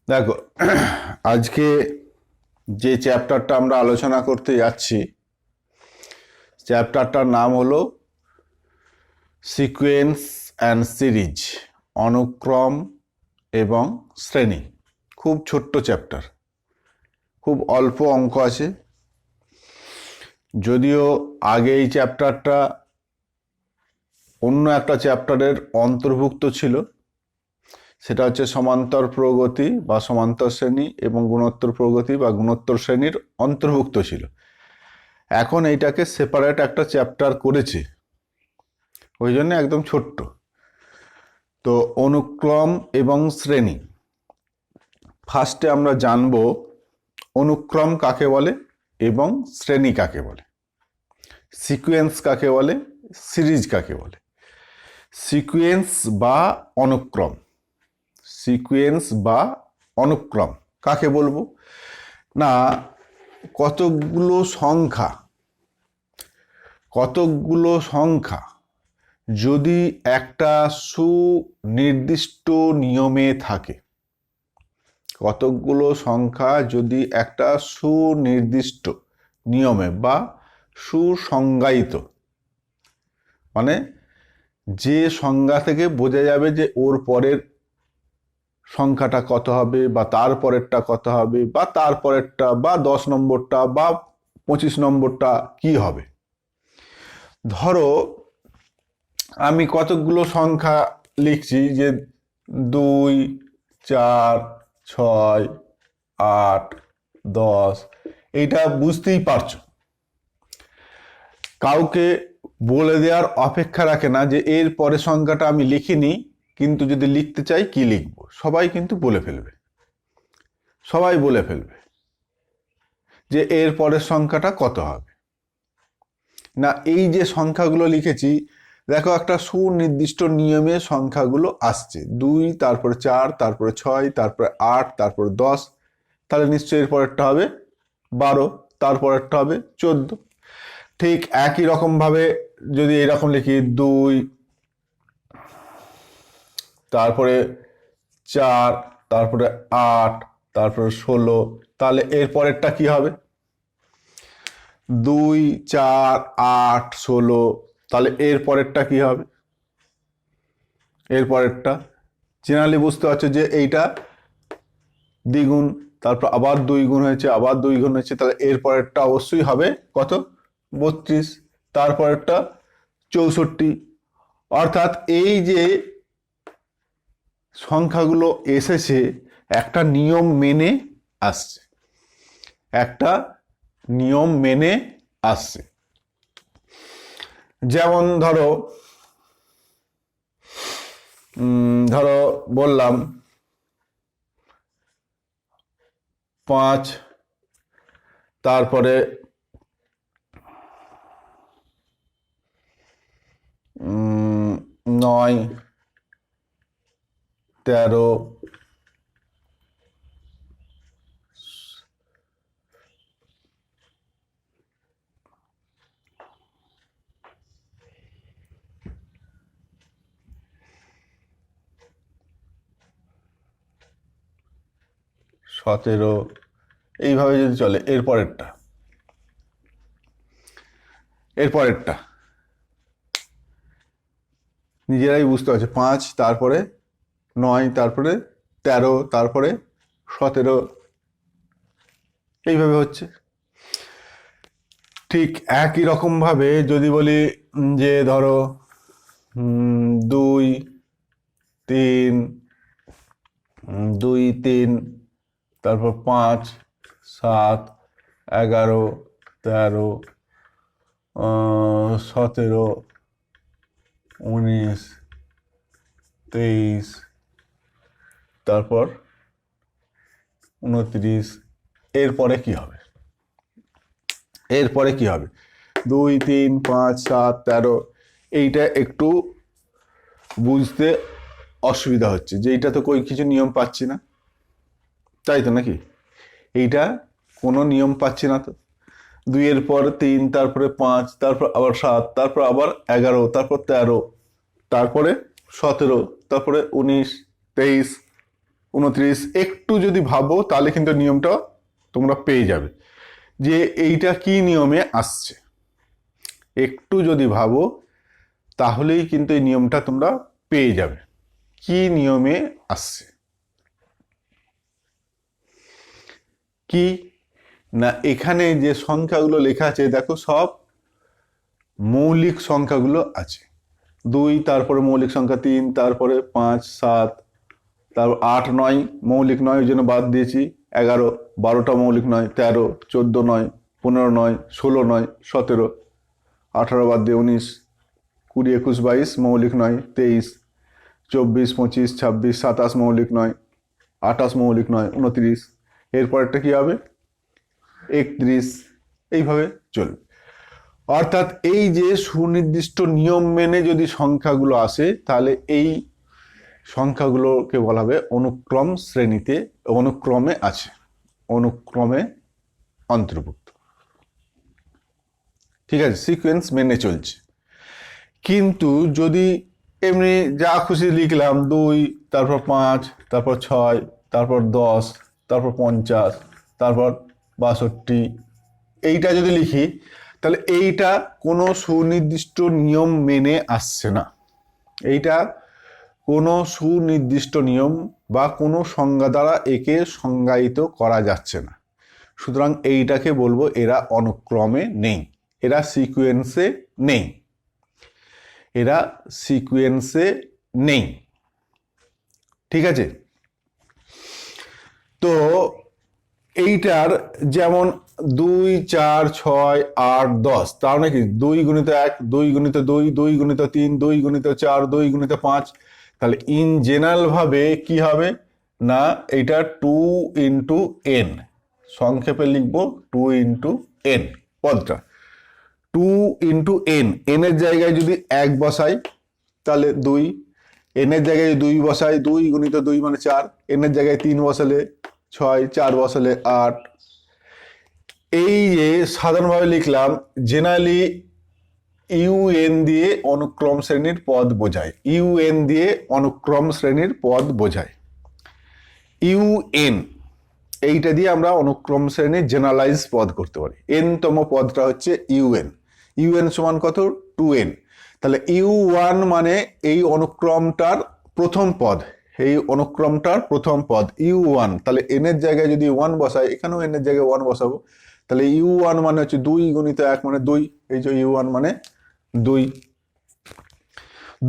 দেখো, আজকে যে চ্যাপ্টারটা আমরা আলোচনা করতে যাচ্ছি, চ্যাপ্টারটার নাম হলো সিকোয়েন্স অ্যান্ড সিরিজ, অনুক্রম এবং শ্রেণী। খুব ছোট্ট চ্যাপ্টার, খুব অল্প অঙ্ক আছে। যদিও আগে এই চ্যাপ্টারটা অন্য একটা চ্যাপ্টারের অন্তর্ভুক্ত ছিল, সেটা হচ্ছে সমান্তর প্রগতি বা সমান্তর শ্রেণী এবং গুণোত্তর প্রগতি বা গুণোত্তর শ্রেণীর অন্তর্ভুক্ত ছিল। এখন এইটাকে সেপারেট একটা চ্যাপ্টার করেছে, ওই জন্য একদম ছোট্ট। তো অনুক্রম এবং শ্রেণী, ফার্স্টে আমরা জানব অনুক্রম কাকে বলে এবং শ্রেণী কাকে বলে, সিকোয়েন্স কাকে বলে, সিরিজ কাকে বলে। সিকোয়েন্স বা অনুক্রম, সিকোয়েন্স বা অনুক্রম কাকে বলবো না, কতকগুলো সংখ্যা যদি একটা সুনির্দিষ্ট নিয়মে থাকে, কতকগুলো সংখ্যা যদি একটা সুনির্দিষ্ট নিয়মে বা সুসংজ্ঞায়িত, মানে যে সংজ্ঞা থেকে বোঝা যাবে যে ওর পরের সংখ্যাটা কত হবে বা তার পরেরটা কত হবে বা তার পরেরটা বা 10 নম্বরটা বা 25 নম্বরটা কি হবে। ধরো আমি কতকগুলো সংখ্যা লিখছি, যে 2, 4, 6, 8, 10, এইটা বুঝতেই পারছো। কাউকে বলে দেওয়ার অপেক্ষা রাখে না যে এর পরের সংখ্যাটা আমি লিখিনি, কিন্তু যদি লিখতে চাই কি লিখবো, সবাই কিন্তু বলে ফেলবে, সবাই বলে ফেলবে যে এর পরের সংখ্যাটা কত হবে। না, এই যে সংখ্যাগুলো লিখেছি, দেখো একটা সুনির্দিষ্ট নিয়মে সংখ্যাগুলো আসছে, 2, তারপরে 4, তারপরে 6, তারপরে 8, তারপরে 10, তাহলে নিশ্চয়ই এর পরেরটা হবে 12, তারপরেরটা হবে 14। ঠিক একই রকম ভাবে যদি এরকম লিখি 2, তারপরে 4, তারপরে 8, তারপরে 16, তাহলে এর পরেরটা কি হবে? 2, 4, 8, 16, তাহলে এর পরেরটা কি হবে? এর পরেরটা জেনারেলি বুঝতে পারছো যে এইটা দ্বিগুণ, তারপর আবার 2 গুণ হয়েছে, আবার 2 গুণ হয়েছে, তাহলে এর পরেরটা অবশ্যই হবে কত? 32, তারপরেরটা 64। অর্থাৎ এই যে সংখ্যাগুলো এসেছে একটা নিয়ম মেনে আসছে, একটা নিয়ম মেনে আসছে। যেমন ধরো বললাম 5, তারপরে 9, 13, 17, এইভাবে যদি চলে, এর পরেরটা নিজেরাই বুঝতে পারছে, 5, তারপরে 9, তারপরে 13, তারপরে 17, এইভাবে হচ্ছে। ঠিক একই রকম ভাবে যদি বলি যে ধরো 2, 3, 2, 3, তারপর 5, 7, 11, 13, 17, 19, 23, তারপর 29, এরপরে কি হবে? 2, 3, 5, 7, 13, এইটা একটু বুঝতে অসুবিধা হচ্ছে যে এইটা তো কই কিছু নিয়ম পাচ্ছি না, তাই তো নাকি? এইটা কোনো নিয়ম পাচ্ছি না তো। 2 এর পর 3, তারপরে 5, তারপর আবার 7, তারপর আবার 11, তারপর 13, তারপরে 17, তারপরে 19, 23, 29। একটু যদি ভাবো তাহলে কিন্তু নিয়মটা তোমরা পেয়ে যাবে যে এইটা কি নিয়মে আসছে। একটু যদি ভাবো তাহলেই কিন্তু এই নিয়মটা তোমরা পেয়ে যাবে কি নিয়মে আসছে। কি না, এখানে যে সংখ্যাগুলো লেখা আছে দেখো সব মৌলিক সংখ্যাগুলো আছে। 2, তারপরে মৌলিক সংখ্যা 3, তারপরে 5, 7, তারপর 8, 9 মৌলিক নয়, ওই জন্য বাদ দিয়েছি। 11, 12টা মৌলিক নয়। 13, 14 নয়। 15 নয়। 16 নয়। 17, 18 বাদ দিয়ে 19, 20, 21, 22 মৌলিক নয়। 23, 24, 25, 26, 27 মৌলিক নয়। 28 মৌলিক নয়। 29, এরপরেরটা কি হবে? 31, এইভাবে চলবে। অর্থাৎ এই যে সুনির্দিষ্ট নিয়ম মেনে যদি সংখ্যাগুলো আসে তাহলে এই সংখ্যাগুলোকে বলা হবে অনুক্রম শ্রেণীতে, অনুক্রমে আছে, অনুক্রমে অন্তর্ভুক্ত। ঠিক আছে, সিকোয়েন্স মেনে চলছে। কিন্তু যদি এমনি যা খুশি লিখলাম 2, তারপর 5, তারপর 6, তারপর 10, তারপর 50, তারপর 62, এইটা যদি লিখি তাহলে এইটা কোনো সুনির্দিষ্ট নিয়ম মেনে আসছে না। এইটা কোনো সুনির্দিষ্ট নিয়ম বা কোনো সংজ্ঞা দ্বারা একে সংজ্ঞায়িত করা যাচ্ছে না। সুতরাং এইটাকে বলবো এরা অনুক্রমে নেই, এরা সিকোয়েন্সে নেই, এরা সিকোয়েন্সে নেই। ঠিক আছে, তো এইটার যেমন 2, 4, 6, 8, 10, তার নাকি 2 গুণিত 1, 2 গুণিত 2, 2 গুণিত 3, 2 গুণিত 4, 2 গুণিত 5। তাহলে ইন জেনারেল ভাবে কি হবে না, এটা 2 ইন্টু এন, সংক্ষেপে লিখবো 2 ইন্টু এন পদটা। 2 ইন্টু এন, এনের জায়গায় যদি 1 বসাই তাহলে 2, এনের জায়গায় 2 বসাই, 2 গুণিত 2 মানে 4, এনের জায়গায় 3 বসালে 6, 4 বসালে 8। এই যে সাধারণভাবে লিখলাম, জেনারেলি ইউএন দিয়ে অনুক্রম শ্রেণীর পদ বোঝায়, ইউএন দিয়ে অনুক্রম শ্রেণীর পদ বোঝায়। ইউএন এইটা দিয়ে আমরা অনুক্রম শ্রেণীর জেনারেলাইজ পদ করতে পারি। এন তম পদটা হচ্ছে ইউএন। ইউএন সমান কত? 2n। তাহলে u1 মানে এই অনুক্রমটার প্রথম পদ, এই অনুক্রমটার প্রথম পদ u1। তাহলে n এর জায়গায় যদি 1 বসাই, এখানেও n এর জায়গায় 1 বসাবো। তাহলে u1 মানে হচ্ছে 2 গুণিত 1 মানে 2, এই যে u1 মানে 2।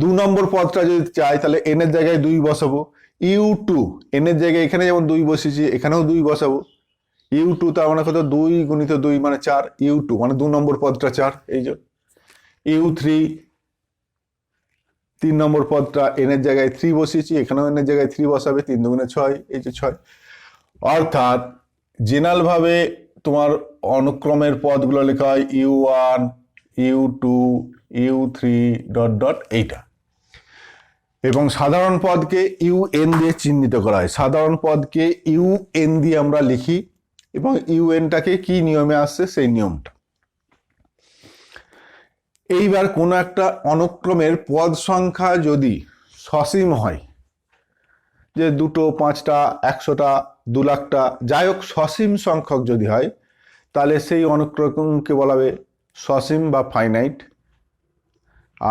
2 নম্বর পদটা যদি চাই তাহলে n এর জায়গায় 2 বসাবো। u2, n এর জায়গায় এখানে যেমন 2 বসিয়েছি, এখানেও 2 বসাবো। u2 তার মানে কত? 2 গুণিত 2 মানে 4, u2 মানে 2 নম্বর পদটা 4, এই যে। u3, 3 নম্বর পদটা n এর জায়গায় 3 বসিয়েছি, এখানেও n এর জায়গায় 3 বসাবে, 3 দুগুণে 6, এই যে 6। অর্থাৎ জেনারেল ভাবে তোমার অনুক্রমের পদগুলো লেখা হয় u1, u2, u3 dot dot এইটা, এবং সাধারণ পদকে ইউএন দিয়ে চিহ্নিত করা হয়। সাধারণ পদকে ইউএন দিয়ে আমরা লিখি এবং ইউএনটাকে কি নিয়মে আসছে সেই নিয়মটা। এইবার কোনো একটা অনুক্রমের পদ সংখ্যা যদি সসীম হয়, যে 2টো, 5টা, 100টা, 2 লাখটা, যাই হোক সসীম সংখ্যক যদি হয়, তাহলে সেই অনুক্রমকে বলা হবে সসীম বা ফাইনাইট।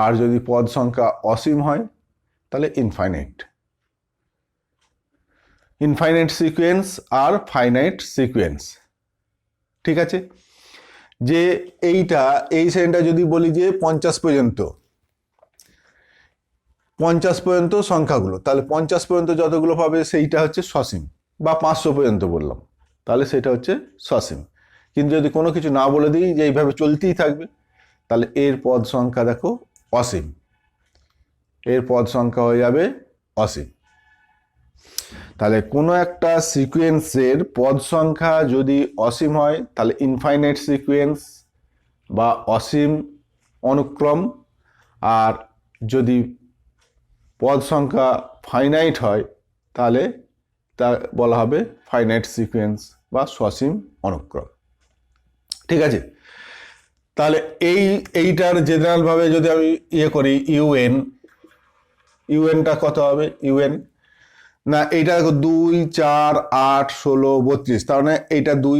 আর যদি পদ সংখ্যা অসীম হয় তাহলে ইনফাইনাইট। ইনফাইনাইট সিকোয়েন্স আর ফাইনাইট সিকোয়েন্স। ঠিক আছে, যে এইটা এই শ্রেণীটা যদি বলি যে 50 পর্যন্ত, 50 পর্যন্ত সংখ্যাগুলো, তাহলে 50 পর্যন্ত যতগুলো পাবে সেইটা হচ্ছে সসীম, বা 500 পর্যন্ত বললাম তাহলে সেটা হচ্ছে সসীম। কিন্তু যদি কোনো কিছু না বলে দিই যে এইভাবে চলতেই থাকবে, তাহলে এর পদ সংখ্যা দেখো অসীম, এর পদ সংখ্যা হয়ে যাবে অসীম। তাহলে কোনো একটা সিকোয়েন্সের পদ সংখ্যা যদি অসীম হয় তাহলে ইনফাইনাইট সিকোয়েন্স বা অসীম অনুক্রম, আর যদি পদ সংখ্যা ফাইনাইট হয় তাহলে তা বলা হবে ফাইনাইট সিকোয়েন্স বা সসীম অনুক্রম। ঠিক আছে, তাহলে এইটার জেনারেলভাবে যদি আমি ইয়ে করি ইউএনটা কত হবে? ইউএন না এইটা দেখো 2 4 8 16 32, তার মানে এইটা 2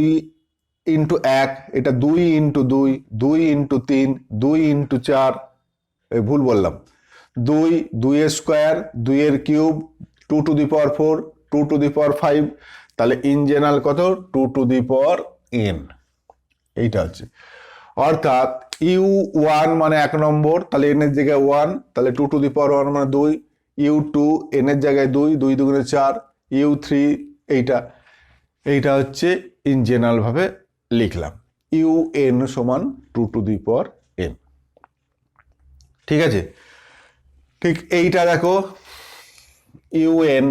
ইন্টু 1, এটা 2 ইন্টু 2, 2 ইন্টু 3, 2 ইন্টু 4, ভুল বললাম, 2 2 এর স্কোয়ার, 2 এর cube, 2 to the power 4, 2 to the power 5, তাহলে ইন জেনারেল কত 2 টু দি পাওয়ার n, এইটা হচ্ছে। অর্থাৎ u1 মানে 1 নম্বর, তাহলে n এর জায়গায় 1, তাহলে 2 টু দি পাওয়ার 1 মানে 2, u2 n এর জায়গায় 2, 2 দুগুণে 4, u3 এইটা হচ্ছে ইন জেনারেল ভাবে লিখলাম, un সমান 2 টু দি পাওয়ার n। ঠিক আছে, ঠিক এইটা দেখো un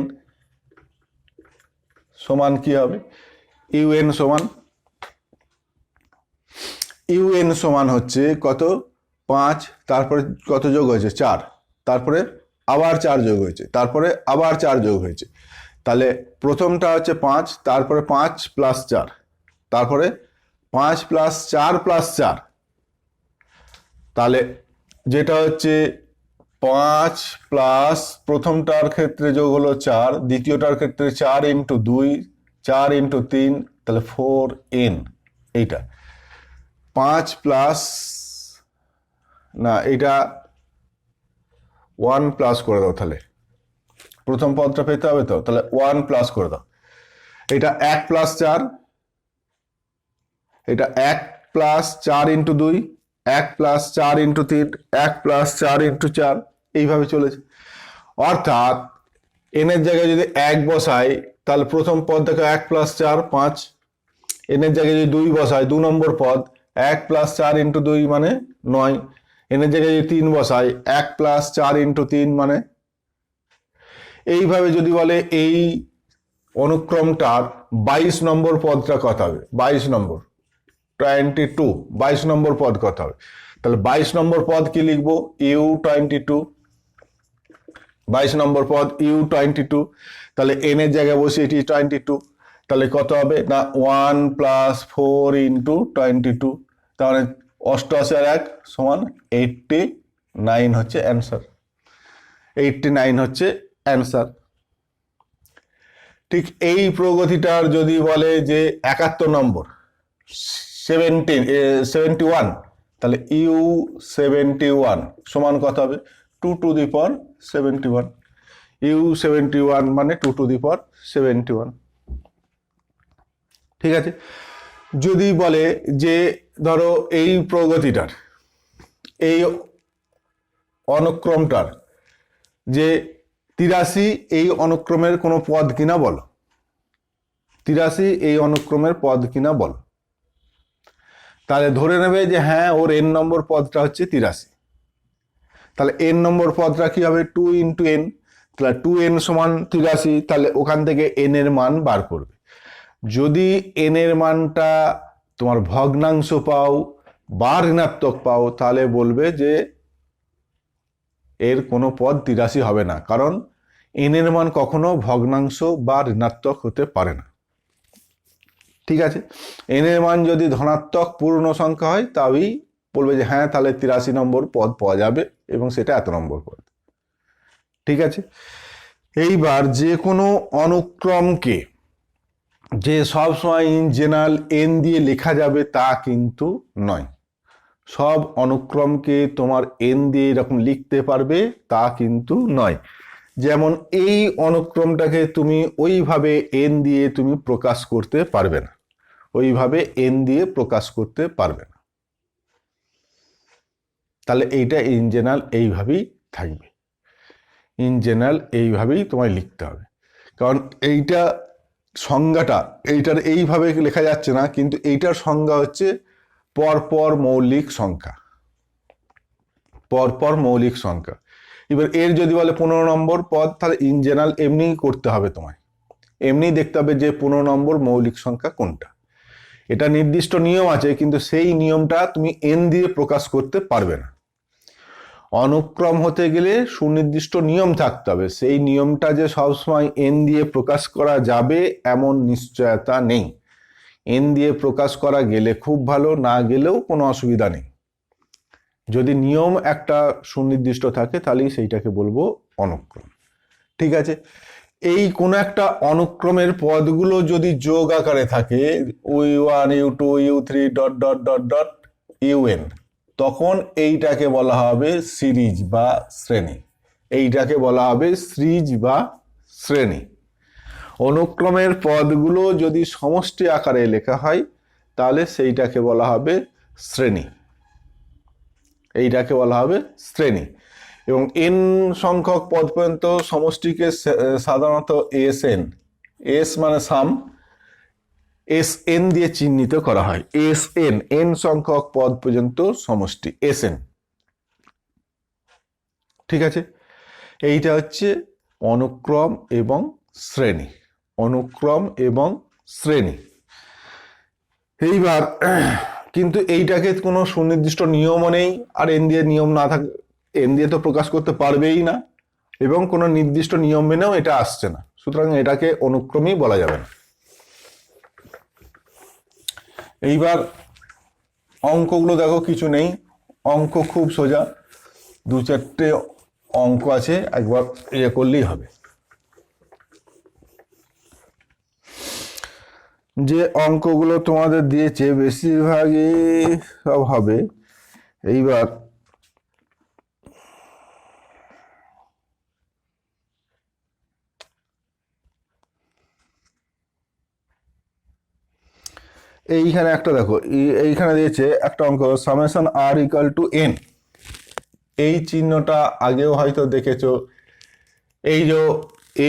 সমান কি হবে, un সমান হচ্ছে কত 5, তারপরে কত যোগ হয়েছে 4, তারপরে আবার 4 যোগ হয়েছে, তারপরে আবার 4 যোগ হয়েছে, তাহলে প্রথমটা হচ্ছে 5, তারপরে 5 প্লাস 4, তারপরে 5 প্লাস 4 প্লাস 4, তাহলে যেটা হচ্ছে 5 প্লাস প্রথমটার ক্ষেত্রে যোগ হলো 4, দ্বিতীয়টার ক্ষেত্রে 4 ইন্টু 2, 4 ইন্টু 3, তাহলে 4n, এইটা 5 প্লাস, না এইটা 1 প্লাস করে দাও, তাহলে প্রথম পদটা পেতে হবে তো, তাহলে 1 প্লাস করে দাও, এটা 1 প্লাস 4, এটা 1 plus 4 into 2, 1 plus 4 into 3, 1 plus 4 into 4, এইভাবে চলেছে। অর্থাৎ n এর জায়গায় যদি 1 বসাই, তাহলে প্রথম পদ দেখো 1 প্লাস 4 5, n এর জায়গায় যদি 2 বসাই, 2 নম্বর পদ 1 প্লাস 4 ইন্টু 2 মানে 9, n এর জায়গায় যদি 3 বসাই, 1 প্লাস 4 ইন্টু 3 মানে, এইভাবে যদি বলে এই অনুক্রমটার 22 নম্বর পদটা কত হবে, 22 নম্বর 22 নম্বর পদ কত হবে, তাহলে 22 নম্বর পদ কি লিখবো, u22, 22 নম্বর পদ u22, তাহলে n এর জায়গায় বসে এটি 22, তাহলে কত হবে না 1 প্লাস 4 ইন্টু 22, তাহলে 88 আর 1 সমান 89 হচ্ছে অ্যান্সার, 89 হচ্ছে অ্যান্সার। ঠিক এই প্রগতিটার যদি বলে যে 71 নম্বর 71, তাহলে u71 সমান কত হবে 2 টু দি পাওয়ার 71, u71 মানে 2 টু দি পাওয়ার 71। ঠিক আছে, যদি বলে যে ধরো এই প্রগতিটার, এই অনুক্রমটার যে 83 এই অনুক্রমের কোনো পদ কিনা বলো, 83 এই অনুক্রমের পদ কিনা বলো, তাহলে ধরে নেবে যে হ্যাঁ ওর n নম্বর পদটা হচ্ছে 83, তাহলে n নম্বর পদটা কি হবে 2 ইন্টু n, তাহলে 2n সমান 83, তাহলে ওখান থেকে n এর মান বার করবে। যদি n এর মানটা তোমার ভগ্নাংশ পাও বা ঋণাত্মক পাও, তাহলে বলবে যে এর কোনো পদ 83 হবে না, কারণ n এর মান কখনো ভগ্নাংশ বা ঋণাত্মক হতে পারে না। ঠিক আছে, n এর মান যদি ধনাত্মক পূর্ণ সংখ্যা হয় তবেই বলবে যে হ্যাঁ তাহলে 83 নম্বর পদ পাওয়া যাবে এবং সেটা এত নম্বর পদ। ঠিক আছে, এইবার যে কোনো অনুক্রমকে যে সবসময় ইন জেনারেল n দিয়ে লেখা যাবে তা কিন্তু নয়, সব অনুক্রমকে তোমার n দিয়ে এরকম লিখতে পারবে তা কিন্তু নয়। যেমন এই অনুক্রমটাকে তুমি ওইভাবে n দিয়ে তুমি প্রকাশ করতে পারবে না, ওইভাবে n দিয়ে প্রকাশ করতে পারবে না, তাহলে এইটা ইন জেনারেল এইভাবেই থাকবে, ইন জেনারেল এইভাবেই তোমায় লিখতে হবে। কারণ এইটা সংজ্ঞাটা এইটার এইভাবে লেখা যাচ্ছে না, কিন্তু এইটার সংজ্ঞা হচ্ছে পরপর মৌলিক সংখ্যা, পরপর মৌলিক সংখ্যা। এবার এর যদি বলে 15 নম্বর পদ, তাহলে ইন জেনারেল এমনি করতে হবে, তোমায় এমনি দেখতে হবে যে 15 নম্বর মৌলিক সংখ্যা কোনটা। এটা নির্দিষ্ট নিয়ম আছে, কিন্তু সেই নিয়মটা তুমি n দিয়ে প্রকাশ করতে পারবে না। অনুক্রম হতে গেলে সুনির্দিষ্ট নিয়ম থাকতে হবে, সেই নিয়মটা যে সবসময় n দিয়ে প্রকাশ করা যাবে এমন নিশ্চয়তা নেই। n দিয়ে প্রকাশ করা গেলে খুব ভালো, না গেলেও কোনো অসুবিধা নেই। যদি নিয়ম একটা সুনির্দিষ্ট থাকে তাহলেই সেইটাকে বলবো অনুক্রম। ঠিক আছে, এই কোনো একটা অনুক্রমের পদগুলো যদি যোগ আকারে থাকে U1 U2 U3 dot dot dot dot UN, তখন এইটাকে বলা হবে সিরিজ বা শ্রেণী। এইটাকে বলা হবে সিরিজ বা শ্রেণী। অনুক্রমের পদগুলো যদি সমষ্টি আকারে লেখা হয় তাহলে সেইটাকে বলা হবে শ্রেণী। এইটাকে বলা হবে শ্রেণী। এবং n সংখ্যক পদ পর্যন্ত সমষ্টিকে সাধারণত SN, S মানে সাম, SN দিয়ে চিহ্নিত করা হয়। SN, n সংখ্যক পদ পর্যন্ত সমষ্টি SN। ঠিক আছে, এইটা হচ্ছে অনুক্রম এবং শ্রেণী। অনুক্রম এবং শ্রেণী। এইবার কিন্তু এইটাকে কোনো সুনির্দিষ্ট নিয়মও নেই, আর এন দিয়ে নিয়ম না থাকে, এন দিয়ে তো প্রকাশ করতে পারবেই না, এবং কোনো নির্দিষ্ট নিয়ম মেনেও এটা আসছে না, সুতরাং এটাকে অনুক্রমই বলা যাবে না। এইবার অঙ্কগুলো দেখো, কিছু নেই, অঙ্ক খুব সোজা, 2-4টে অঙ্ক আছে, একবার ইয়ে করলেই হবে। যে অঙ্কগুলো তোমাদের দিয়েছে বেশিরভাগই সব হবে। এইবার এইখানে একটা দেখো, এইখানে দিয়েছে একটা অঙ্ক, summation r equal to n। এই চিহ্নটা আগেও হয়তো দেখেছো, এই যে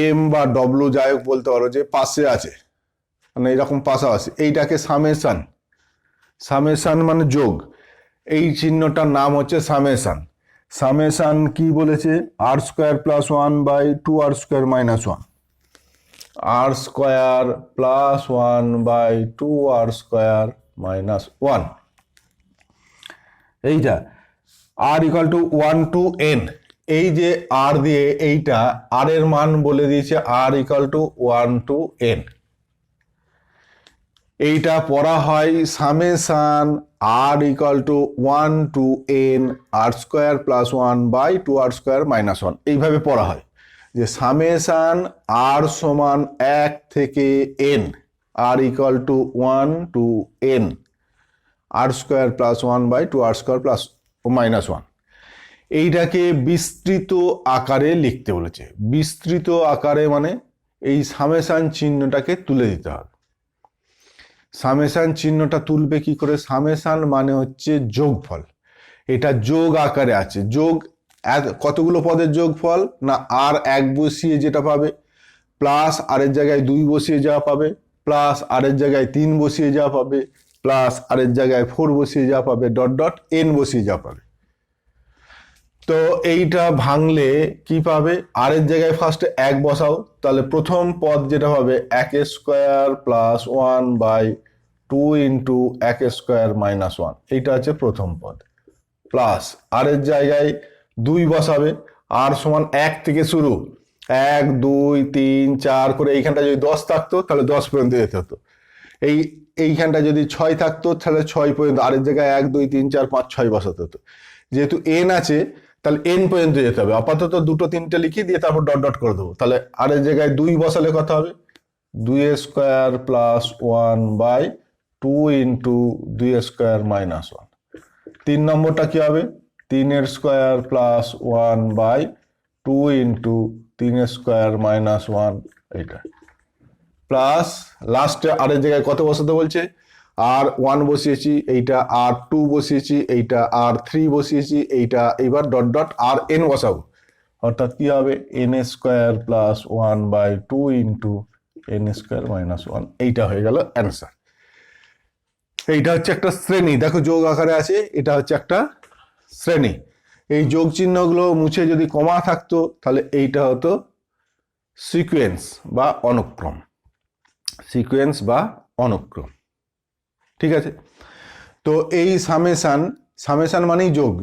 এম বা ডব্লু যাই হোক বলতে পারো, যে পাশে আছে, মানে এরকম পাশাপাশি, এইটাকে সামেশন। সামেশন মানে যোগ, এই চিহ্নটার নাম হচ্ছে সামেশন। সামেশন কি বলেছে? r square plus 1/2 r square minus 1, r square plus 1/2 r square minus 1। এইটা r equal to 1 to n। এই যে r দিয়ে এইটা r এর মান বলে দিয়েছে, r equal to 1 to n। এইটা পড়া হয় summation r equal to 1 to n r square plus 1/2 r square minus 1, এইভাবে পড়া হয় যে সামেশন r সমান 1 থেকে n, r equal to 1 to n r square plus 1/2 r square plus minus 1। এইটাকে বিস্তৃত আকারে লিখতে বলেছে। বিস্তৃত আকারে মানে এই সামেশন চিহ্নটাকে তুলে দিতে হবে। সামেশন চিহ্নটা তুলবে কি করে? সামেশন মানে হচ্ছে যোগফল, এটা যোগ আকারে আছে। যোগ কতগুলো পদের যোগফল না, আর 1 বসিয়ে যেটা পাবে, প্লাস আর এর জায়গায় 2 বসিয়ে যাওয়া পাবে, প্লাস আর এর জায়গায় 3 বসিয়ে যাওয়া পাবে, প্লাস আর এর জায়গায় 4 বসিয়ে যাওয়া পাবে, ডট ডট n বসিয়ে যাওয়া পাবে। তো এইটা ভাঙলে কি পাবে? আর এর জায়গায় ফার্স্টে 1 বসাও, তাহলে প্রথম পদ যেটা হবে 1 square plus 1/2 into 1 square minus 1, এইটা হচ্ছে প্রথম পদ। প্লাস আর এর জায়গায় 2 বসাবে, আর সমান 1 থেকে শুরু, 1 2 3 4 করে, এইখানটা যদি 10 থাকতো তাহলে 10 পর্যন্ত যেতে হতো। এইখানটা যদি 6 থাকতো তাহলে 6 পর্যন্ত, আর এর জায়গায় 1 2 3 4 5 6 বসাতে হতো। যেহেতু n আছে তাহলে n পর্যন্ত যেতে হবে। আপাতত 2 3টে লিখে দিয়ে তারপর ডট ডট করে দেবো। তাহলে আর এর জায়গায় 2 বসালে কত হবে? 2 square plus 1/2 into 2 square minus 1। 3 নম্বরটা কি হবে? 3 square plus 1/2 into 3 square minus 1, এইটা প্লাস লাস্টে আর এর জায়গায় কত বসাতে বলছে? আর 1 বসিয়েছি, এইটা আর 2 বসিয়েছি, এইটা আর 3 বসিয়েছি, এইটা এবার ডট ডট আর n বসাবো, অর্থাৎ কি হবে? n square plus 1/2 into n square minus 1, এইটা হয়ে গেল অ্যান্সার। এইটা হচ্ছে একটা শ্রেণী, দেখো যোগ আকারে আছে, এটা হচ্ছে একটা শ্রেণী। এই যোগ চিহ্নগুলো মুছে যদি কমা থাকতো তাহলে এইটা হতো সিকোয়েন্স বা অনুক্রম। সিকোয়েন্স বা অনুক্রম, ঠিক আছে? তো এই সামেশন, সামেশন মানেই যোগ,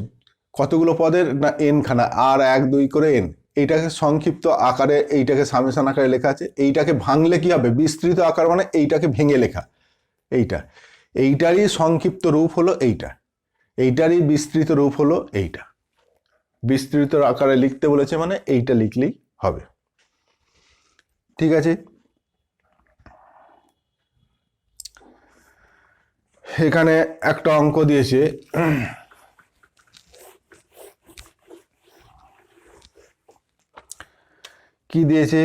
কতগুলো পদের না n খানা, আর 1 2 করে n, এইটাকে সংক্ষিপ্ত আকারে, এইটাকে সামেশন আকারে লেখা আছে। এইটাকে ভাঙলে কি হবে? বিস্তৃত আকার মানে এইটাকে ভেঙে লেখা, এইটারই সংক্ষিপ্ত রূপ হলো এইটা, এইটারই বিস্তৃত রূপ হলো এইটা। বিস্তৃত আকারে লিখতে বলেছে মানে এইটা লিখলেই হবে। ঠিক আছে, এখানে একটা অঙ্ক দিয়েছে, কি দিয়েছে,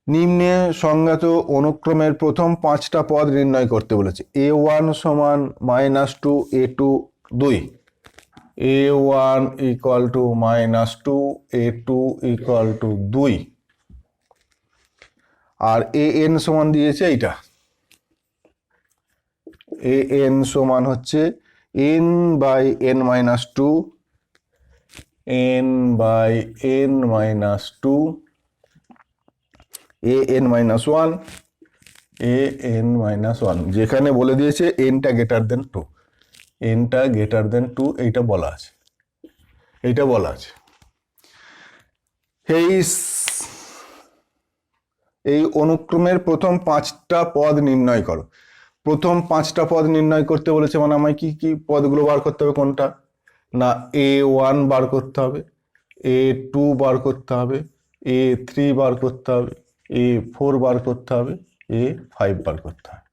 নিম্নে সংজ্ঞাত অনুক্রমের প্রথম 5টা পদ নির্ণয় করতে বলেছে। a1 সমান -2 a2 2, a1 equal to -2 a2 equal to 2, আর an সমান দিয়েছে এইটা, an সমান হচ্ছে n/n-2 n/n-2 an-1 an-1, যেখানে বলে দিয়েছে nটা গ্রেটার দেন 2, nটা গ্রেটার দেন 2, এইটা বলা আছে, এইটা বলা আছে। এই অনুক্রমের প্রথম 5টা পদ নির্ণয় করো। প্রথম 5টা পদ নির্ণয় করতে বলেছে, মানে আমায় কি কি পদগুলো বার করতে হবে, কোনটা না, a1 বার করতে হবে, a2 বার করতে হবে, a3 বার করতে হবে, a4 বার করতে হবে, a5 বার করতে হবে।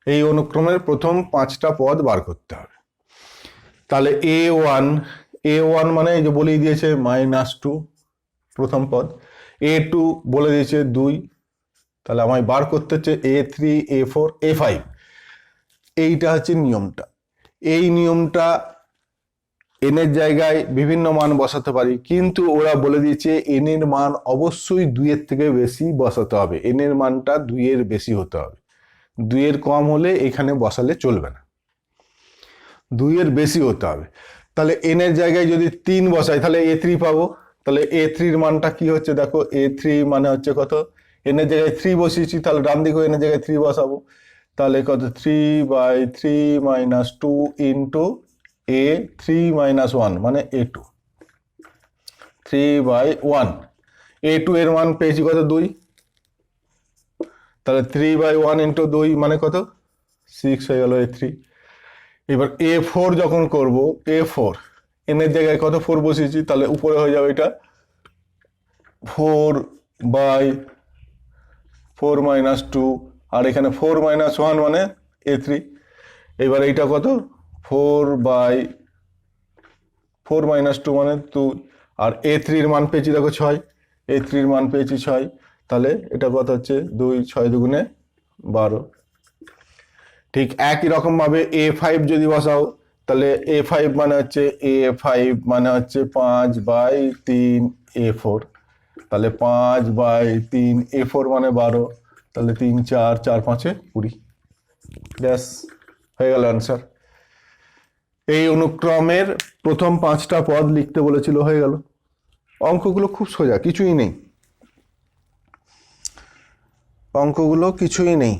এই অনুক্রমের প্রথম 5টা পদ বার করতে হবে। তাহলে a1 মানে এই যে বলেই দিয়েছে -2 প্রথম পদ, a2 বলে দিয়েছে 2, তাহলে আমায় বার করতে হচ্ছে a3 a4 a5। এইটা হচ্ছে নিয়মটা। এই নিয়মটা n এর জায়গায় বিভিন্ন মান বসাতে পারি, কিন্তু ওরা বলে দিয়েছে n এর মান অবশ্যই 2 এর থেকে বেশি বসাতে হবে, n এর মানটা 2 এর বেশি হতে হবে, 2 এর কম হলে এখানে বসালে চলবে না, 2 এর বেশি হতে হবে। তাহলে n এর জায়গায় যদি 3 বসাই তাহলে a3 পাবো, তাহলে a3 এর মানটা কি হচ্ছে দেখো, a3 মানে হচ্ছে কত, n এর জায়গায় 3 বসিয়েছি, তাহলে ডান দিকে n এর জায়গায় 3 বসাবো, তাহলে কত 3/3 - 2 ইন্টু a3-1 মানে a2, 3/1, a2 এর মান পেয়েছি কত 2, তাহলে 3/1 ইন্টু 2 মানে কত 6 হয়ে গেল a3। এবার a4 যখন করব, a4 n এর জায়গায় কত 4 বসিয়েছি, তাহলে উপরে হয়ে যাবে এটা 4/4 - 2, আর এখানে 4-1 মানে a3। এবার এইটা কত 4/4 - 2 মানে 2, আর a3 এর মান পেয়েছি দেখো 6, a3 এর মান পেয়েছি 6, তাহলে এটা কত হচ্ছে 2 6 দুগুণে 12। ঠিক একই রকম ভাবে a5 যদি বসাও, তাহলে a5 মানে হচ্ছে 5/3 a4, তাহলে 5/3 a4 মানে 12, তাহলে 3 4 4 5 20, ব্যাস হয়ে গেল অ্যান্সার। এই অনুক্রমের প্রথম 5টা পদ লিখতে বলেছিল, হয়ে গেল। অঙ্কগুলো খুব সোজা, কিছুই নেই, অঙ্কগুলো কিছুই নেই।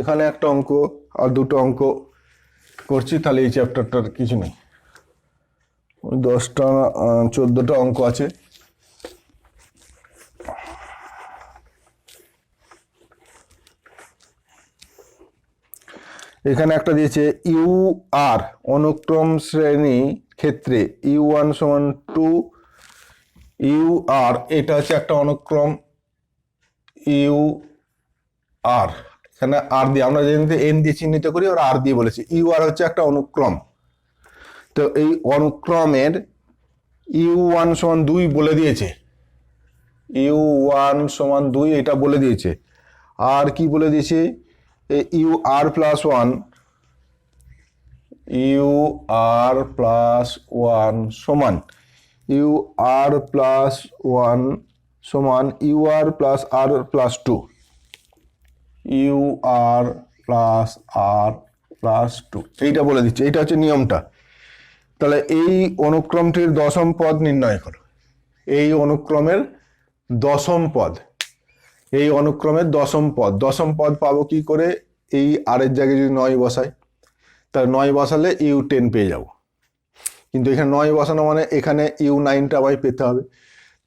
এখানে একটা অঙ্ক আর দুটো অঙ্ক করছি, তাহলে এই চ্যাপ্টারটার কিছু নেই। 10টা 14টা অঙ্ক আছে। এখানে একটা দিয়েছে ইউ আর অনুক্রম শ্রেণী ক্ষেত্রে u1 সমান 2 ইউ আর, এটা হচ্ছে একটা অনুক্রম ইউ আর, এখানে আর দিয়ে আমরা যেমনি এন দিয়ে চিহ্নিত করি, ওরা আর দিয়ে বলেছে। ইউ আর হচ্ছে একটা অনুক্রম, তো এই অনুক্রমের u1 সমান 2 বলে দিয়েছে, u1 সমান 2 এটা বলে দিয়েছে। আর কি বলে দিয়েছে, ইউ আর প্লাস 1 সমান ইউ আর প্লাস 1 সমান U R plus R plus 2, U R plus R plus 2, এইটা বলে দিচ্ছে, এইটা হচ্ছে নিয়মটা। তাহলে এই অনুক্রমটির দশম পদ নির্ণয় করো। এই অনুক্রমের দশম পদ, এই অনুক্রমের দশম পদ পাবো কি করে, এই আর এর জায়গায় যদি 9 বসাই, তাহলে 9 বসালে u10 পেয়ে যাব, কিন্তু এখানে 9 বসানো মানে এখানে u9টা আমায় পেতে হবে,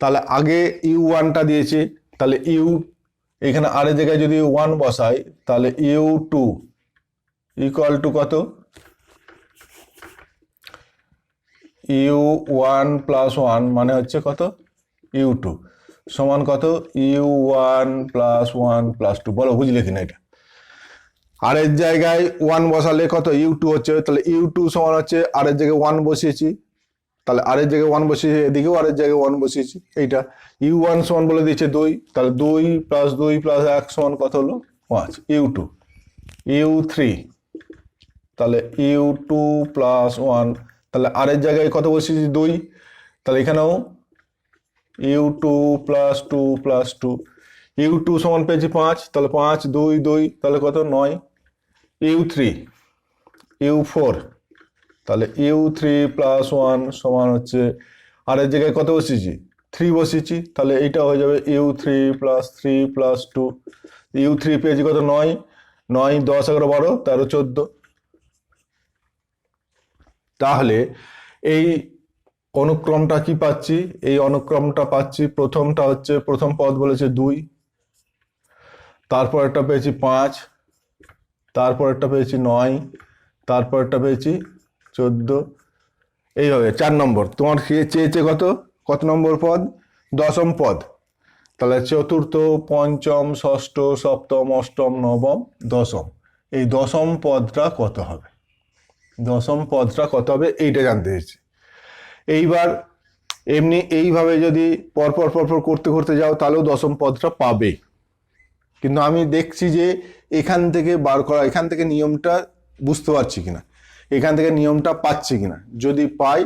তাহলে আগে ইউ ওয়ানটা দিয়েছে, তাহলে ইউ এখানে আর এর জায়গায় যদি ওয়ান বসাই তাহলে ইউ টু ইকুয়াল টু কত, ইউ ওয়ান প্লাস ওয়ান মানে হচ্ছে কত, ইউ টু সমান কত, U one plus one plus two. বলো বুঝলে কিনা এটা? আর এর জায়গায় ওয়ান বসালে কত, ইউ টু হচ্ছে, তাহলে ইউ টু সমান হচ্ছে আর এর জায়গায় ওয়ান বসিয়েছি, তাহলে আর এর জায়গায় ওয়ান বসিয়েছি, এদিকেও আর এর জায়গায় ওয়ান বসিয়েছি, এইটা ইউ ওয়ান সমান বলে দিয়েছে 2, তাহলে 2 প্লাস 1 সমান কত হলো 5, ইউ টু। ইউ থ্রি তাহলে ইউ টু প্লাস ওয়ান, তাহলে আর এর জায়গায় কত বসিয়েছি 2, তাহলে এখানেও U two plus two plus two, U two সমান পেয়েছি 5, তাহলে 5 2 তাহলে কত 9, ইউ থ্রি, ইউ ফোর, তাহলে ইউ থ্রি প্লাস ওয়ান সমান হচ্ছে আর এর জায়গায় কত বসিয়েছি 3 বসিয়েছি, তাহলে এইটা হয়ে যাবে U three plus two, U three পেয়েছি কত 9, 9 10 11 12 13 14। তাহলে এই অনুক্রমটা কি পাচ্ছি, এই অনুক্রমটা পাচ্ছি, প্রথমটা হচ্ছে প্রথম পদ বলেছে 2, তারপর একটা পেয়েছি 5, তারপর একটা পেয়েছি 9, তারপর একটা পেয়েছি 14, এইভাবে 4 নম্বর তোমার চেয়েছে কত, কত নম্বর পদ, দশম পদ। তাহলে চতুর্থ পঞ্চম ষষ্ঠ সপ্তম অষ্টম নবম দশম, এই দশম পদটা কত হবে, দশম পদটা কত হবে এইটা জানতে চেয়েছি। এইবার এমনি এইভাবে যদি পরপর করতে করতে যাও তাহলেও দশম পদটা পাবে, কিন্তু আমি দেখছি যে এখান থেকে বার করা, এখান থেকে নিয়মটা বুঝতে পারছি কিনা, এখান থেকে নিয়মটা পাচ্ছি কিনা, যদি পাই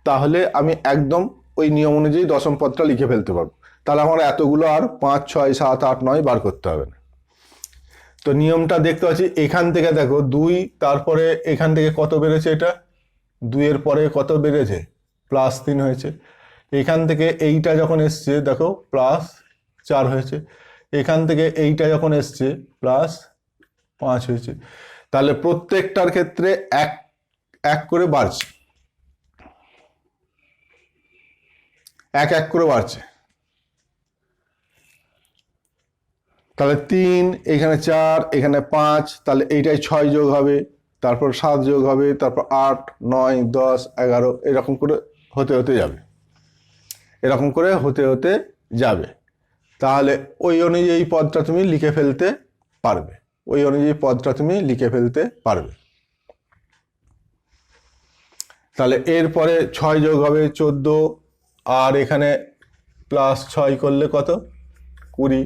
তাহলে আমি একদম ওই নিয়ম অনুযায়ী দশম পদটা লিখে ফেলতে পারবো, তাহলে আমার এতগুলো আর 5 6 7 8 9 বার করতে হবে না। তো নিয়মটা দেখতে পাচ্ছি এখান থেকে দেখো 2, তারপরে এখান থেকে কত বেড়েছে, এটা 2 এর পরে কত বেড়েছে +3 হয়েছে, এখান থেকে এইটা যখন এসছে দেখো +4 হয়েছে, এখান থেকে এইটা যখন এসছে +5 হয়েছে, তাহলে প্রত্যেকটার ক্ষেত্রে এক এক করে বাড়ছে, এক এক করে বাড়ছে। তাহলে 3, এখানে 4, এখানে 5, তাহলে এইটাই 6 যোগ হবে, তারপর 7 যোগ হবে, তারপর 8 9 10 11 এরকম করে হতে হতে যাবে, এরকম করে হতে হতে যাবে। তাহলে ওই অনুযায়ী পদটা তুমি লিখে ফেলতে পারবে, ওই অনুযায়ী পদটা তুমি লিখে ফেলতে পারবে। তাহলে এরপরে 6 যোগ হবে 14, আর এখানে +6 করলে কত 20,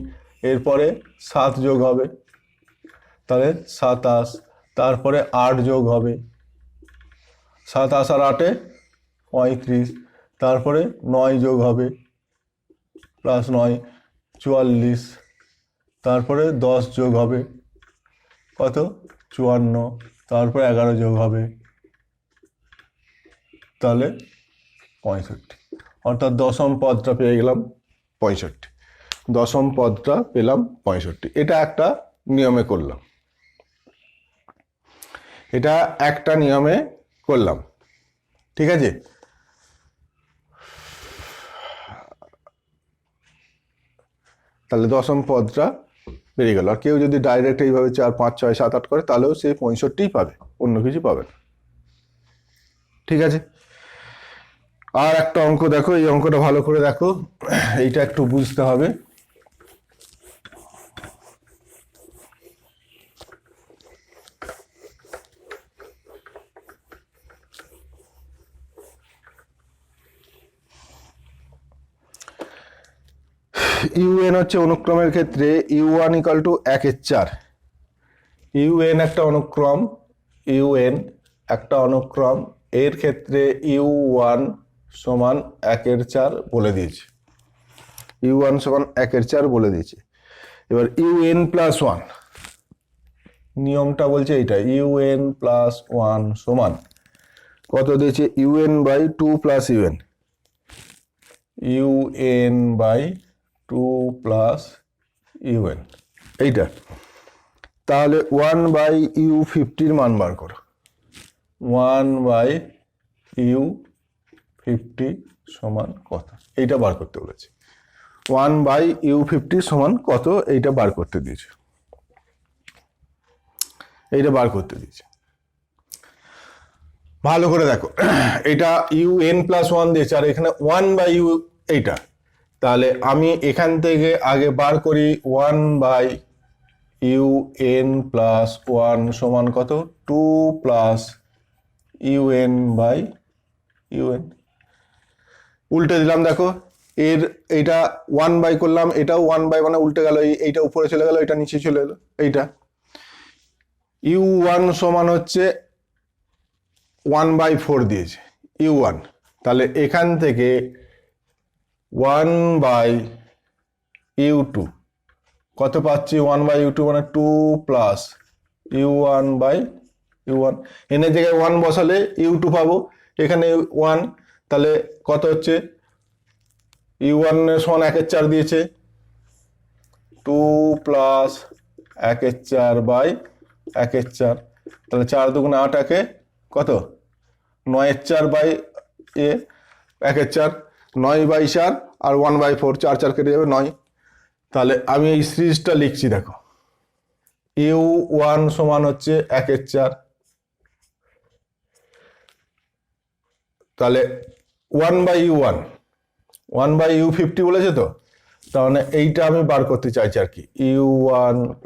এরপরে 7 যোগ হবে তাহলে 27, তারপরে 8 যোগ হবে 27 আর 8 35, তারপরে 9 যোগ হবে +9 44, তারপরে 10 যোগ হবে কত 54, তারপরে 11 যোগ হবে তাহলে 65, অর্থাৎ দশম পদটা পেয়ে গেলাম 65, দশম পদটা পেলাম 65। এটা একটা নিয়মে করলাম, এটা একটা নিয়মে করলাম, ঠিক আছে। তাহলে দশম পদটা বেরিয়ে গেল। আর কেউ যদি ডাইরেক্ট এইভাবে 4 5 6 7 8 করে তাহলেও সে 65 পাবে, অন্য কিছু পাবে না, ঠিক আছে। আর একটা অঙ্ক দেখো, এই অঙ্কটা ভালো করে দেখো, এইটা একটু বুঝতে হবে। ইউএন হচ্ছে অনুক্রমের ক্ষেত্রে U1 = 1/4, ইউএন একটা অনুক্রম, ইউএন একটা অনুক্রম, এর ক্ষেত্রে U1 সমান 1/4 বলে দিয়েছে, U1 সমান 1/4 বলে দিয়েছে। এবার UN+1 নিয়মটা বলছে এইটা, UN+1 সমান কত দিয়েছে, UN/2 + UN, UN/2 + UN এইটা। তাহলে 1/U50 মান বার করো, 1/U50 সমান কত, এইটা বার করতে বলেছে। 1/u50 সমান কত, এইটা বার করতে দিয়েছে, এইটা বার করতে দিয়েছে। ভালো করে দেখো, এটা un+1 দিয়েছে আর এখানে 1/u এইটা, তাহলে আমি এখান থেকে আগে বার করি 1/un+1 সমান কত, 2 + un/un। উল্টে দিলাম, দেখো এর এইটা 1/, করলাম, এটাও 1/, মানে উল্টে গেল, এইটা উপরে চলে গেল, এটা নিচে চলে এলো। এইটা u1 সমান হচ্ছে 1/4 দিয়েছে u1, তাহলে এখান থেকে 1/u2 কত পাচ্ছি, 1/u2 মানে 2 + u1/u1। এনের জায়গায় 1 বসালে u2 পাবো, এখানে 1, তাহলে কত হচ্ছে, u1 এর সমান 1/4 দিয়েছে, 2 + 1/4/1/4, তাহলে 4 দুগুণে 8, একে কত, 9/4/1/4, 9/4 আর 1/4, 4 4 কেটে যাবে 9। তাহলে আমি এই সিরিজটা লিখছি, দেখো u1 সমান হচ্ছে 1/4, তাহলে 1/u1, 1/u50 বলেছে তো, তার মানে এইটা আমি বার করতে চাইছি আর কি, u1 +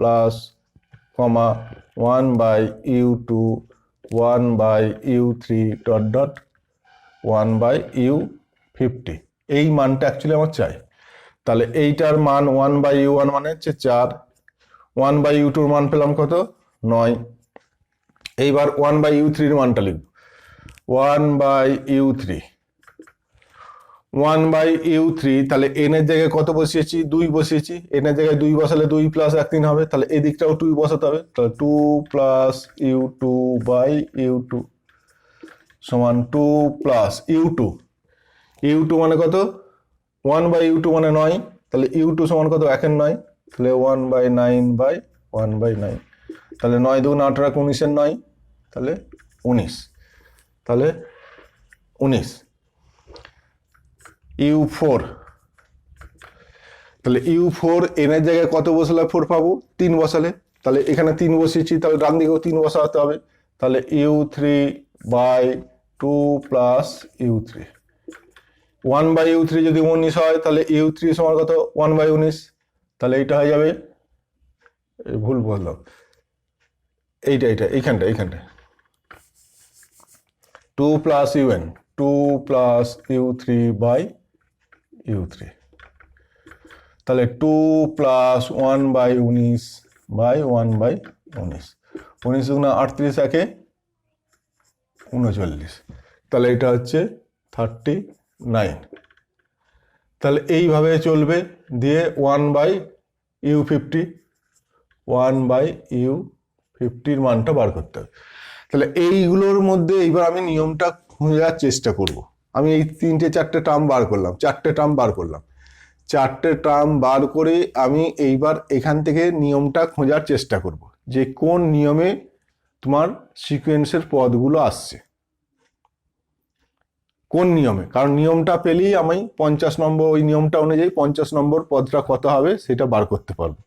1/u2 1/u3 ... 1/u50, এই মানটা অ্যাকচুয়ালি আমার চাই। তাহলে এইটার মান 1/u1 মানে হচ্ছে 4, 1/u2 মান পেলাম কত, 9। এইবার 1/u3 মানটা লিখব, 1/u3, 1/u3, তাহলে n এর জায়গায় কত বসিয়েছি, 2 বসিয়েছি, n এর জায়গায় 2 বসালে 2 + 1 3 হবে, তাহলে এদিকটাও 2 বসাতে হবে, তাহলে 2 + u2/u2 সমান 2 + u2 মানে কত, 1/u2 মানে 9, তাহলে u2 সমান কত, 1 এর 9, তাহলে 1/9/1/9, তাহলে 9 দুগুণ 18, 19 এর 9, তাহলে 19, তাহলে 19। u4, তাহলে u4 n এর জায়গায় কত বসালে 4 পাবো, 3 বসালে, তাহলে এখানে 3 বসিয়েছি, তাহলে ডান দিকেও 3 বসাতে হবে, তাহলে u3/2 + u3, 1/u3 যদি 19 হয়, তাহলে u3 সমান কত, 1/19, তাহলে এইটা হয়ে যাবে, ভুল বললাম, এইটা এইখানটা 2 + un, 2 + u3/u3, তাহলে 2 + 1/19/1/19, 19 দুগুণে 38, একে 39, তাহলে এটা হচ্ছে 39। তাহলে এইভাবে চলবে, দিয়ে 1/u50, 1/u50 মানটা বার করতে হবে। তাহলে এইগুলোর মধ্যে এইবার আমি নিয়মটা খোঁজার চেষ্টা করব। আমি এই 3টে 4টে টার্ম বার করলাম, 4টে টার্ম বার করলাম, 4টে টার্ম বার করে আমি এইবার এখান থেকে নিয়মটা খোঁজার চেষ্টা করব, যে কোন নিয়মে তোমার সিকোয়েন্সের পদগুলো আসছে, কোন নিয়মে, কারণ নিয়মটা পেলেই আমি 50 নম্বর, ওই নিয়মটা অনুযায়ী 50 নম্বর পদটা কত হবে সেটা বার করতে পারবো।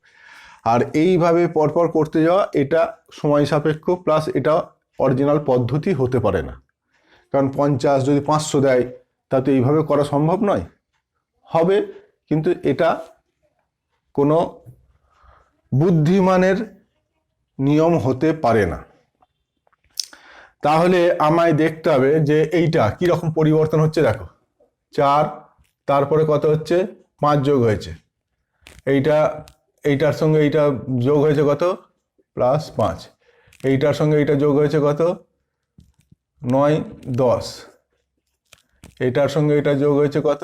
আর এইভাবে পরপর করতে যাওয়া, এটা সময় সাপেক্ষ, প্লাস এটা অরিজিনাল পদ্ধতি হতে পারে না, কারণ 50 যদি 500 দেয়, তাতে এইভাবে করা সম্ভব নয়, হবে কিন্তু এটা কোনো বুদ্ধিমানের নিয়ম হতে পারে না। তাহলে আমায় দেখতে হবে যে এইটা কি রকম পরিবর্তন হচ্ছে, দেখো 4, তারপরে কত হচ্ছে, 5 যোগ হয়েছে, এইটার সঙ্গে এইটা যোগ হয়েছে কত, +5, এইটার সঙ্গে এইটা যোগ হয়েছে কত, 9 10, এইটার সঙ্গে এটা যোগ হয়েছে কত,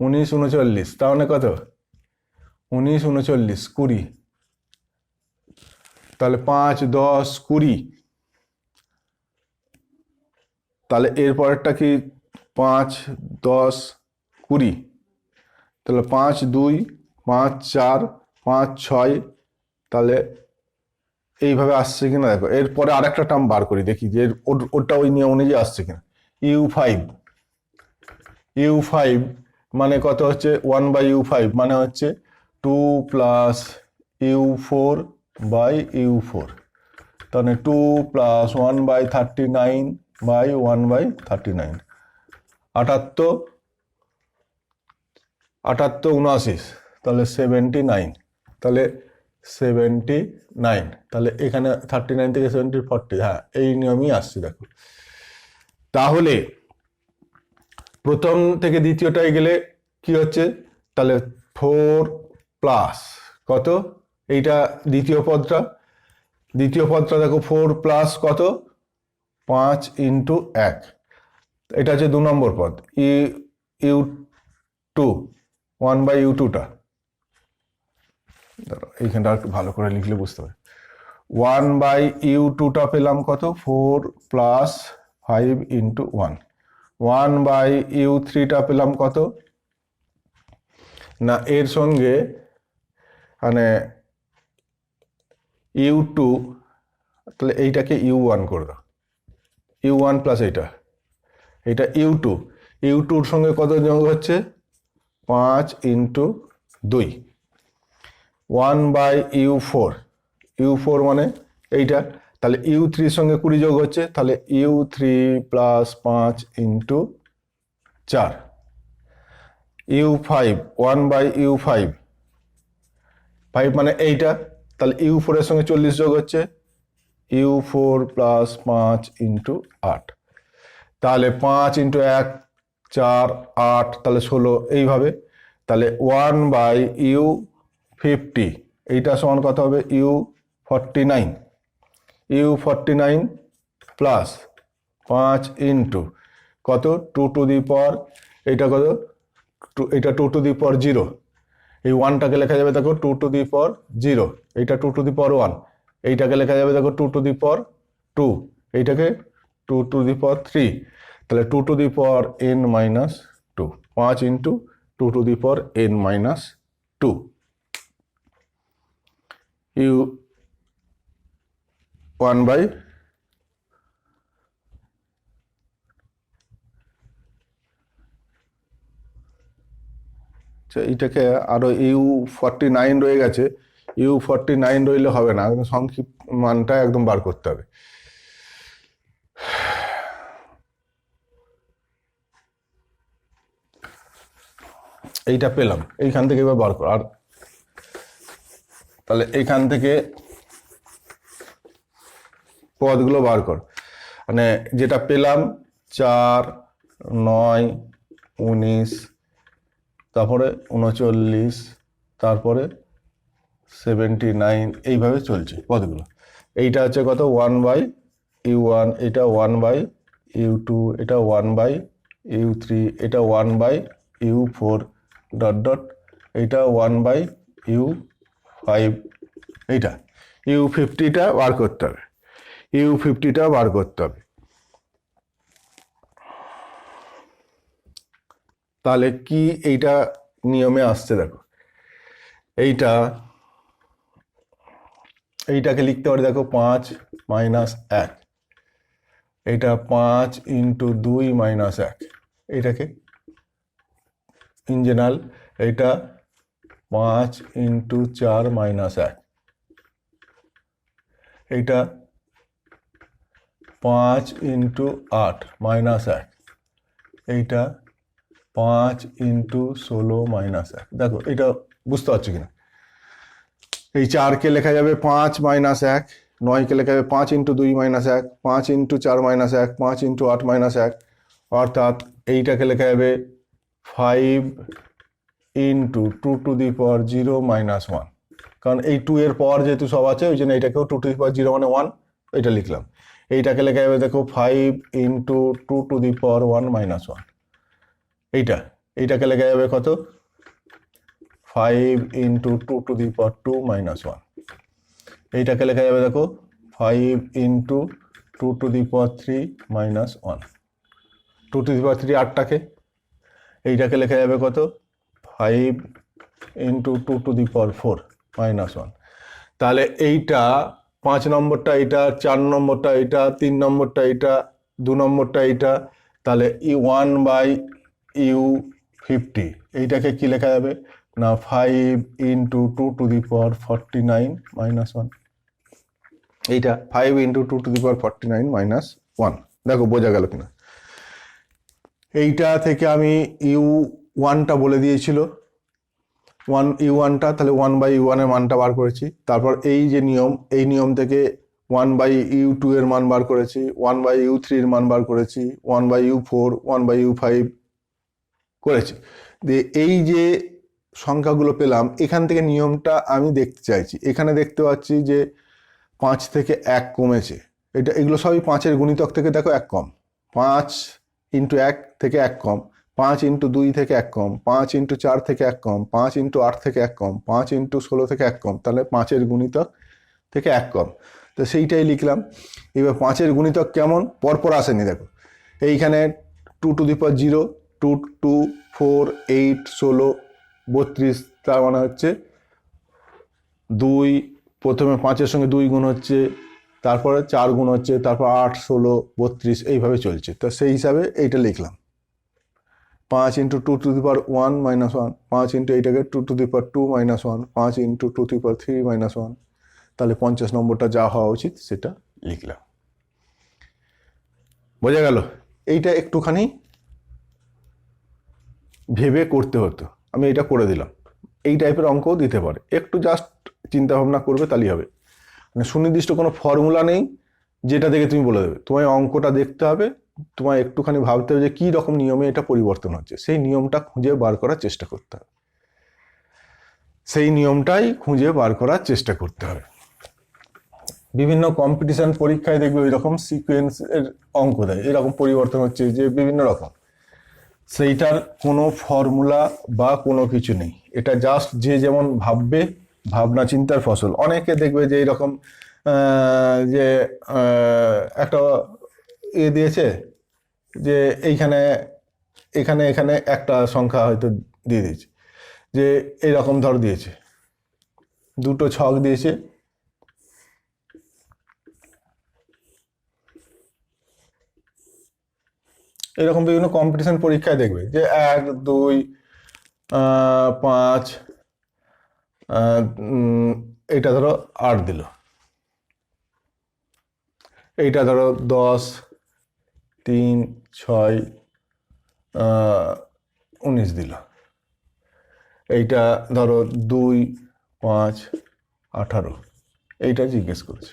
19 39, তাহলে কত, 19 39 20, তাহলে 5 10 20, তাহলে এর পরেরটা কি, 5 10 20, তাহলে 5 2 5 4 5 6, তাহলে এইভাবে আসছে কিনা দেখো। এরপরে আরেকটা টার্ম বার করি, দেখি যে ওটা ওই নিয়ম অনুযায়ী আসছে কিনা, u5, u5 মানে কত হচ্ছে 1/u5 মানে হচ্ছে 2 প্লাস u4 বাই u4, তাহলে 2 প্লাস 1/39 বাই 1/39, 78 79, তাহলে 79, তাহলে 79, তাহলে এখানে 39 থেকে 70 40, হ্যাঁ এই নিয়মই আসছে দেখো। তাহলে প্রথম থেকে দ্বিতীয়টায় গেলে কি হচ্ছে, তাহলে 4 প্লাস কত, এইটা দ্বিতীয় পদটা দেখো 4 প্লাস কত 5 ইন্টু 1, এটা হচ্ছে 2 নম্বর পদ, u2 1/u2টা, এইখানটা একটু ভালো করে লিখলে বুঝতে পারি। 1/u2টা পেলাম কত 4 প্লাস 5 ইন্টু 1, 1/u3টা পেলাম কত না, এর সঙ্গে মানে u2, তাহলে এইটাকে u1 করে দাও, u1 প্লাস এইটা u2-র সঙ্গে কত যোগ হচ্ছে 5 ইন্টু 2, 1/u4 মানে এইটা, তাহলে u3-র সঙ্গে 20 যোগ হচ্ছে, তাহলে u3 plus 5 into 4, u5 1/u5 5 মানে এইটা, তাহলে u4-এর সঙ্গে 40 যোগ হচ্ছে, u4 প্লাস 5 ইন্টু 8, তাহলে 5 ইন্টু 1 4 8, তাহলে 16, এইভাবে। তাহলে 1/u50 এইটা সমান কত হবে u49 প্লাস 5 ইন্টু কত 2 টু দি পাওয়ার, এইটা কত এটা 2 টু দি পাওয়ার 0, এই 1টাকে লেখা যাবে দেখো 2 টু দি পাওয়ার 0, এইটা 2 টু দি পাওয়ার 1, এইটাকে লেখা যাবে দেখো 2 টু দি পাওয়ার 2, এইটাকে 2 টু দি পাওয়ার 3, তাহলে 2 to the power n-2, 5 into 2 to the power n-2, u1 by এইটাকে আরো u49 রয়ে গেছে, u49 রইলে হবে না, সংক্ষিপ্ত মানটা একদম বার করতে হবে। এইটা পেলাম, এইখান থেকে এবার বার কর, আর তাহলে এইখান থেকে পদগুলো বার কর, মানে যেটা পেলাম 4 9 19, তারপরে 39, তারপরে 79, এইভাবে চলছে পদগুলো। এইটা হচ্ছে কত 1/u1, এটা 1/u2, এটা 1/u3, এটা 1/u4 ডট ডট, এইটা 1/u5, এইটা u50টা বার করতে হবে, u50টা বার করতে হবে। তাহলে কি এইটা নিয়মে আসছে দেখো, এইটাকে লিখতে পারি দেখো 5 মাইনাস 1, এটা 5 ইন্টু 2 মাইনাস 1, এইটাকে ইন জেনারেল এটা 5 ইন্টু 4 মাইনাস 1, এইটা 5 ইন্টু 8 মাইনাস 1, এইটা 5 ইন্টু 16 মাইনাস 1, দেখো এটা বুঝতে পারছো কিনা। এই 4কে লেখা যাবে 5 মাইনাস 1, 9কে লেখা যাবে 5 into 2 minus 1, 5 into 4 minus 1, 5 into 8 minus 1, অর্থাৎ এইটাকে লেখা যাবে 5 into 2 to the power 0 minus 1, কারণ এই 2 এর পাওয়ার যেহেতু সব আছে ওই জন্য এইটাকেও 2 টু দি পাওয়ার 0 মানে 1, এটা লিখলাম। এইটাকে লেখা যাবে দেখো 5 into 2 to the power 1 minus 1, এইটাকে লেখা যাবে কত 5 into 2 to the power 2 minus 1, এইটাকে লেখা যাবে দেখো 5 into 2 to the power 3 minus 1, 2 to the power 3 8টাকে, এইটাকে লেখা যাবে কত 5 into 2 to the power 4 minus 1, তাহলে এইটা 5 নম্বরটা, এটা 4 নম্বরটা, এটা 3 নম্বরটা, এটা 2 নম্বরটা, এইটা, তাহলে 1/u ইউ 50, এইটাকে কি লেখা যাবে না 5 into 2 to the power 49 minus 1। এইটা 5 into 2 to the power 49 minus 1। দেখো বোঝা গেল কিনা। এইটা থেকে আমি ইউ ওয়ানটা বলে দিয়েছিল, ইউ ওয়ানটা, তাহলে 1/u1 এর মানটা বার করেছি। তারপর এই যে নিয়ম, এই নিয়ম থেকে 1/u2 এর মান বার করেছি, 1/u3 এর মান বার করেছি, 1/u4, 1/u5 করেছি। দিয়ে এই যে সংখ্যাগুলো পেলাম, এখান থেকে নিয়মটা আমি দেখতে চাইছি। এখানে দেখতে পাচ্ছি যে 5 থেকে 1 কমেছে। এগুলো সবই 5-এর গুণিতক থেকে দেখো 1 কম, 5 ইন্টু 1 থেকে 1 কম, 5 ইন্টু 2 থেকে 1 কম, 5 ইন্টু 4 থেকে 1 কম, 5 ইন্টু 8 থেকে 1 কম, 5 ইন্টু 16 থেকে 1 কম, তাহলে 5-এর গুণিতক থেকে 1 কম। তো সেইটাই লিখলাম। এবার 5-এর গুণিতক কেমন, পরপর আসেনি দেখো। এইখানে 2 টু দি পাওয়ার 0, 2, 2, 4, 8, 16, 32, তার মানে হচ্ছে 2, প্রথমে 5-এর সঙ্গে 2 গুণ হচ্ছে, তারপরে 4 গুণ হচ্ছে, তারপর 8, 16, 32 এইভাবে চলছে। তো সেই হিসাবে এইটা লিখলাম 5 into 2 to the power 1 minus 1, 5 into এইটাকে 2 to the power 2 minus 1, 5 into 2 to the power 3 minus 1। তাহলে 50 নম্বরটা যা হওয়া উচিত সেটা লিখলাম। বোঝা গেল? এইটা একটুখানি ভেবে করতে হতো, আমি এটা করে দিলাম। এই টাইপের অঙ্কও দিতে পারে, একটু জাস্ট চিন্তা ভাবনা করবে তাহলেই হবে। মানে সুনির্দিষ্ট কোনো ফর্মুলা নেই যেটা দেখে তুমি বলে দেবে। তোমায় অঙ্কটা দেখতে হবে, তোমায় একটুখানি ভাবতে হবে যে কী রকম নিয়মে এটা পরিবর্তন হচ্ছে, সেই নিয়মটা খুঁজে বার করার চেষ্টা করতে হবে। সেই নিয়মটাই খুঁজে বার করার চেষ্টা করতে হবে। বিভিন্ন কম্পিটিশন পরীক্ষায় দেখবে ওই রকম সিকোয়েন্সের অঙ্ক দেয়, এরকম পরিবর্তন হচ্ছে যে বিভিন্ন রকম, সেইটার কোনো ফর্মুলা বা কোনো কিছু নেই। এটা জাস্ট যে যেমন ভাববে, ভাবনা চিন্তার ফসল। অনেকে দেখবে যে এইরকম যে একটা দিয়েছে যে এইখানে এখানে এখানে একটা সংখ্যা হয়তো দিয়ে দিয়েছে, যে এইরকম ধর দিয়েছে, দুটো ছক দিয়েছে, এরকম বিভিন্ন কম্পিটিশন পরীক্ষায় দেখবে যে 1, 2, 5, এইটা ধরো 8 দিল, এইটা ধরো 10, 3, 6, 19 দিল, এইটা ধরো 2, 5, 18, এইটা জিজ্ঞেস করেছে।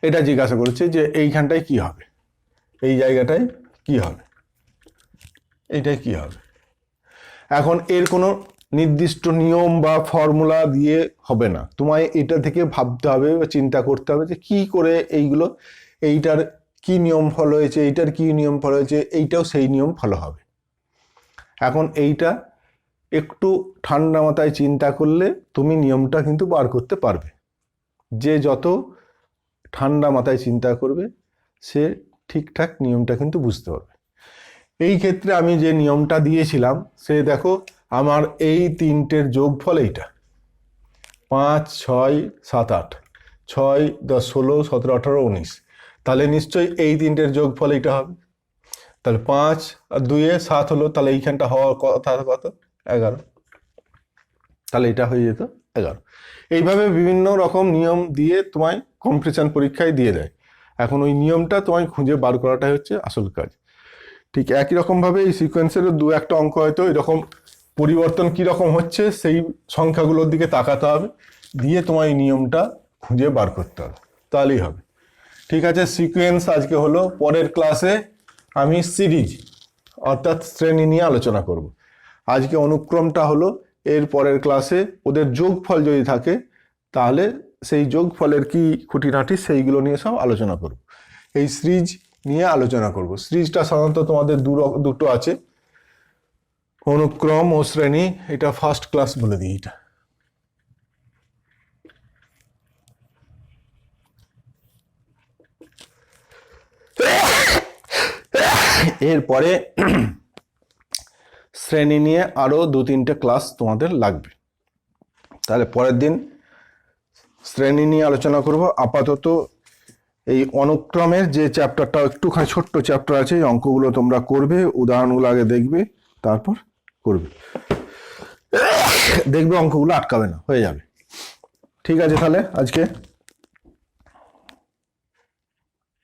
এটা জিজ্ঞাসা করেছে যে এইখানটায় কি হবে, এই জায়গাটায় কি হবে, এইটাই কি হবে। এখন এর কোনো নির্দিষ্ট নিয়ম বা ফর্মুলা দিয়ে হবে না, তোমায় এটা থেকে ভাবতে হবে বা চিন্তা করতে হবে যে কি করে এইগুলো, এইটার কি নিয়ম ফলো হয়েছে, এইটার কি নিয়ম ফলো হয়েছে, এইটাও সেই নিয়ম ফলো হবে। এখন এইটা একটু ঠান্ডা মাথায় চিন্তা করলে তুমি নিয়মটা কিন্তু বার করতে পারবে। যে যত ঠান্ডা মাথায় চিন্তা করবে সে ঠিকঠাক নিয়মটা কিন্তু বুঝতে পারবে। এই ক্ষেত্রে আমি যে নিয়মটা দিয়েছিলাম সে দেখো আমার এই তিনটের যোগফল এইটা, 5, 6, 7, 8, 6, 10, 16, 17, 18, 19, তাহলে নিশ্চয়ই এই তিনটের যোগফল এইটা হবে। তাহলে 5 আর 2 এ 7 হলো, তাহলে এইখানটা হওয়ার কথা কত, 11, তাহলে এটা হয়ে যেত 11। এইভাবে বিভিন্ন রকম নিয়ম দিয়ে তোমায় কম্পিটিশন পরীক্ষায় দিয়ে দেয়। এখন ওই নিয়মটা তোমায় খুঁজে বার করাটাই হচ্ছে আসল কাজ। ঠিক একই রকমভাবে এই সিকোয়েন্সেরও 2-1টা অঙ্ক হয়তো এরকম পরিবর্তন কীরকম হচ্ছে সেই সংখ্যাগুলোর দিকে তাকাতে হবে, দিয়ে তোমার এই নিয়মটা খুঁজে বার করতে হবে, তাহলেই হবে। ঠিক আছে, সিকোয়েন্স আজকে হলো। পরের ক্লাসে আমি সিরিজ অর্থাৎ শ্রেণী নিয়ে আলোচনা করব। আজকে অনুক্রমটা হলো, এর পরের ক্লাসে ওদের যোগফল যদি থাকে তাহলে সেই যোগফলের কি খুঁটিনাটি সেইগুলো নিয়ে সব আলোচনা করব। এই সিরিজ নিয়ে আলোচনা করব। সিরিজটা সাধারণত তোমাদের দুটো আছে, অনুক্রম ও শ্রেণী। এটা ফার্স্ট ক্লাস বলে দিই। এটা এরপরে শ্রেণী নিয়ে আরো 2-3টে ক্লাস তোমাদের লাগবে, তাহলে পরের দিন শ্রেণী নিয়ে আলোচনা করব। আপাতত এই অনুক্রমের যে চ্যাপ্টারটা একটুখানি ছোট্ট চ্যাপ্টার আছে, এই অঙ্কগুলো তোমরা করবে, উদাহরণগুলো আগে দেখবে, তারপর করবে, দেখবে অঙ্কগুলো আটকাবে না, হয়ে যাবে। ঠিক আছে তাহলে আজকে